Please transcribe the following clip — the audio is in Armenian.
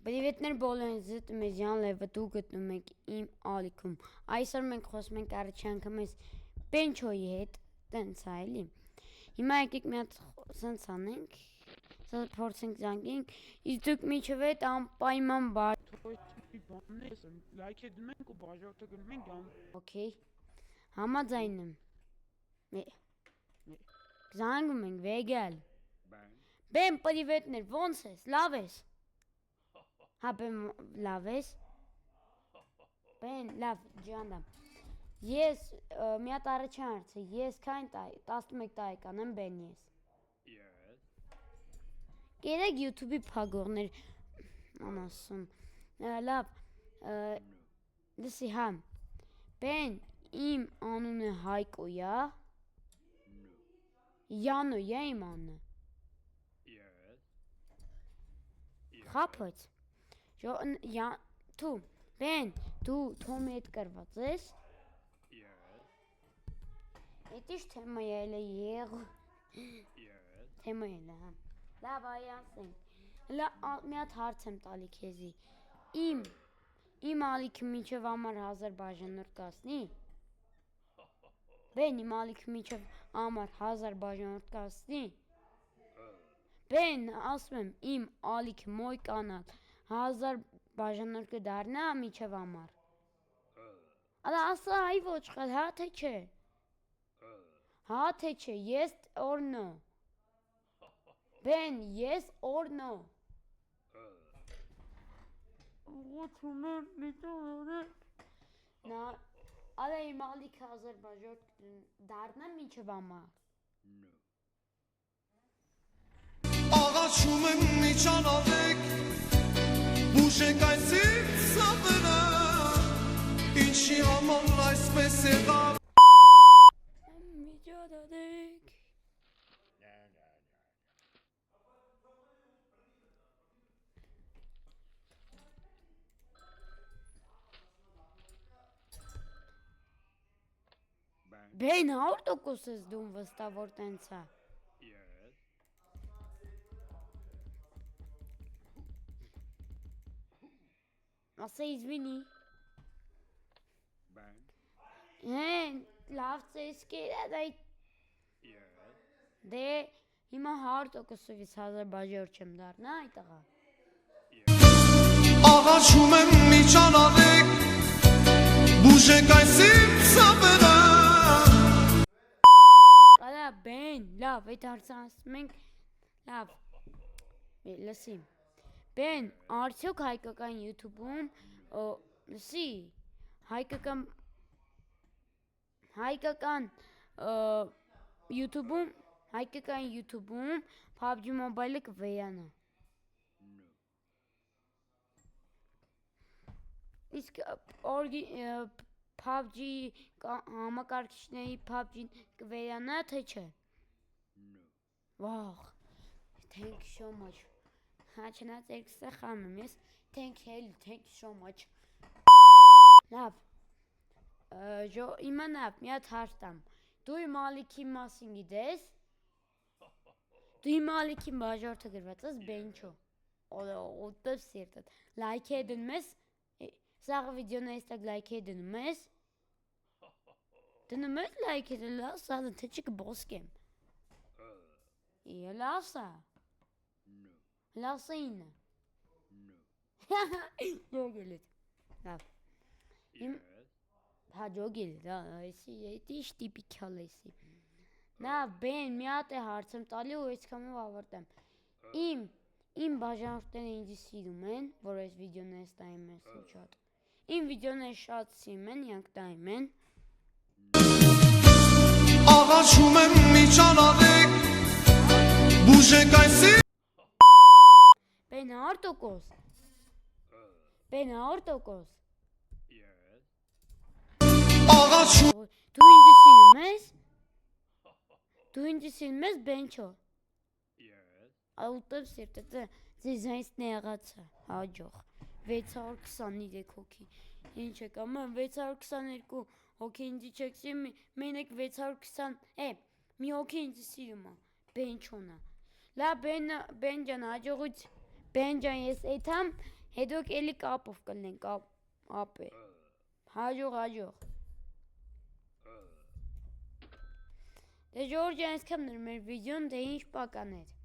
Բրիվետներ բոլորին զտում ես յան լևը դու գտնում եք իմ ալիքում, այսօր մենք խոսում ենք առաջի անգամ ես Բենչոյի հետ, տենց այլի, հիմա եկեք մի հատ սենց անենք, սենց փորձենք զանգենք, իսկ դուք միջև հետ անպայման լայք է դնում ենք ու բաժորդը գնում ենք յան օքեյ, համաձայն եմ, զանգում ենք վեգալ, բեն պրիվետներ, ոնց ես, լավ ես, հա բեն լավ ես, բեն լավ ջանդամ, ես մի հատ առաջի հարցը, ես քայն 11 տարեկան եմ բեն ես, գերեք YouTube-ի փագողներ, անասում, լավ, լսի հա, բեն իմ անունը Հայկոյա, Յանոյա իմ անունը, խապոց, դու, բեն, դու Թոմի հետ կրված ես, էդ իշ թեմա ելը եղու, թեմա ելը, հա, լավ այ ասենք, մի հատ հարց եմ տալի քեզի, իմ ալիքը մինչև ամար 1000 բաժանորդ կասնի, բեն իմ ալիքը մինչև ամար 1000 բաժանորդ կասնի, բեն ասում եմ իմ ալիքը մոյկանալ 1000 բաժանորդ կդարնա մինչև ամար, ալա ասա այ ոչխալ, հա թե չէ, հա թե չէ, yes or no, բեն yes or no, ուղղությունում եմ միտորը, ալա իմ ալիքը 1000 բաժանորդ դարնա մինչև ամար, Աղաչում եմ միջանալեք, բուժեք այս իմ սապերը, ինչի համար այսպես եղավ միջանալեք, բեն 100% ես դում վստահ որ տենց է, ասա իզվինի, հեն, լավ ծեսկեր է դայ, դե, հիմա 100%-ով ես 1000 բաժանորդ չեմ դարնա այ տղա, Աղաչում եմ միջանալեք, բուժեք այս իմ սապերը ալա բեն, լավ, այդ հարցը ասում ենք, լավ, լսի, բեն, արդյոք հայկական YouTube-ում, լսի, հայկական YouTube-ում PUBG Mobile-ը կվերանա, իսկ PUBG համակարգիչների PUBG-ն կվերանա, թե չէ, վաղ, thank you so much, հա չնած երկսը խամեմ ես, thank you so much, լավ, իմա նավ, մի հատ հարց տամ, դու իմ ալիքի մասին գիտես, դու իմ ալիքի բաժորդը գրված ես Բենչո, օտև սիրտդ, լայք է դնում ես, սաղը վիդեոն այս տակ լայք է դնում ես, դնում ես լայք է դնում, լավ սաղը թե չի կբոսկեմ, լավ սա, լավ սա ինը, ջոգելիտ, լավ, հա ջոգելիտ, էդի իշ տիպիկալ էսի, նա բեն մի հատ է հարց եմ տալի ու այս կամով ավարտեմ, իմ բաժանորդները ինձի սիրում են, որ այս վիդեոն ես տայմ ես շատ, իմ վիդեոները շատ սիրում են, յանք տայմ են, Աղաչում եմ միջանալեք, բուժեք այս իմ բեն 100%, բեն 100%, Աղաչում դու ինձի սիրում ես, դու ինձի սիրում ես Բենչո, ուտև սիրտը, ձեզ այնցն է եղացը, հաջող, 623 հոգի, ինչ եք աման 622 հոգի ինձի չեք սիրում, մենեք 620, մի հոգի ինձի սիրում է, Բենչոնը, լա բեն ջան հաջողույց, բեն ջան ես էթամ, Հետո էլի կապով կլնենք, ապ է։ Հաջող։ Դե Ժորժ, այսքանն էր մեր վիդեոն, դե ինչ պականեր։